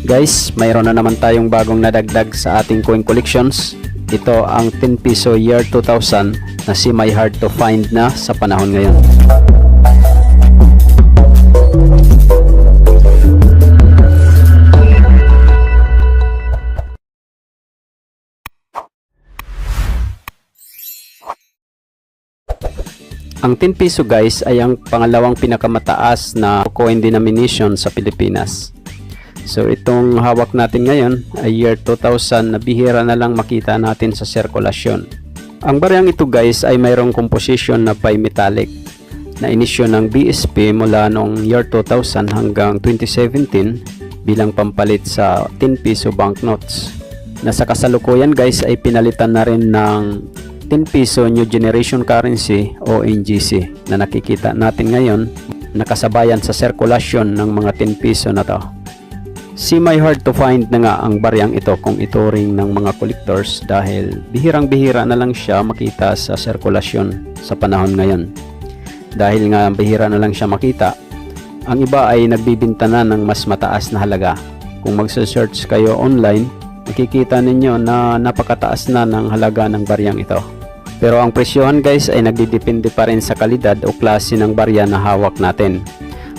Guys, mayroon na naman tayong bagong nadagdag sa ating coin collections. Ito ang 10 piso year 2000 na semi hard to find na sa panahon ngayon. Ang 10 piso guys ay ang pangalawang pinakamataas na coin denomination sa Pilipinas. So itong hawak natin ngayon ay year 2000 na bihira na lang makita natin sa sirkulasyon. Ang baryang ito guys ay mayroong composition na bimetallic na inisyo ng BSP mula noong year 2000 hanggang 2017 bilang pampalit sa 10 piso banknotes. Na sa kasalukuyan guys ay pinalitan na rin ng 10 piso New Generation Currency o NGC na nakikita natin ngayon nakasabayan sa sirkulasyon ng mga 10 piso na to. Semi hard to find na nga ang baryang ito kung ituring ng mga collectors dahil bihirang-bihira na lang siya makita sa sirkulasyon sa panahon ngayon. Dahil nga bihira na lang siya makita, ang iba ay nagbibinta na ng mas mataas na halaga. Kung magse-search kayo online, makikita ninyo na napakataas na ng halaga ng baryang ito. Pero ang presyohan guys ay nagdidepende pa rin sa kalidad o klase ng barya na hawak natin.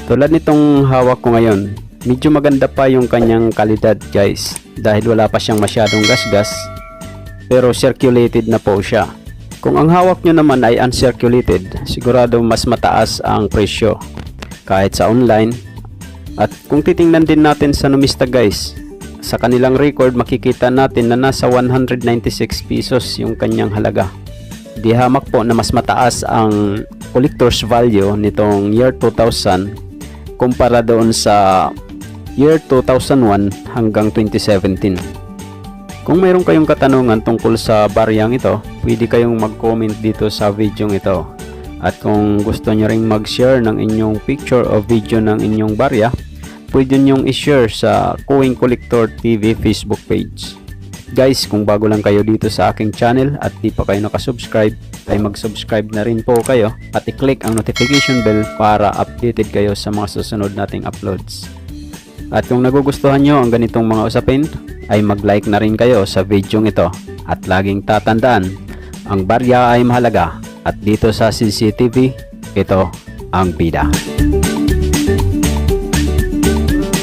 Tulad nitong hawak ko ngayon, medyo maganda pa yung kanyang kalidad guys dahil wala pa siyang masyadong gasgas pero circulated na po siya. Kung ang hawak nyo naman ay uncirculated, sigurado mas mataas ang presyo kahit sa online. At kung titingnan din natin sa Numista guys, sa kanilang record makikita natin na nasa 196 pesos yung kanyang halaga. Di hamak po na mas mataas ang collector's value nitong year 2000 kumpara doon sa year 2001 hanggang 2017. Kung mayroon kayong katanungan tungkol sa baryang ito, pwede kayong mag-comment dito sa video ito. At kung gusto nyo ring mag-share ng inyong picture o video ng inyong barya, pwede nyong i-share sa Coin Collector TV Facebook page. Guys, kung bago lang kayo dito sa aking channel at di pa kayo nakasubscribe, ay mag-subscribe na rin po kayo at i-click ang notification bell para updated kayo sa mga susunod nating uploads. At kung nagugustuhan nyo ang ganitong mga usapin, ay mag-like na rin kayo sa video ito. At laging tatandaan, ang barya ay mahalaga at dito sa CCTV, ito ang bida.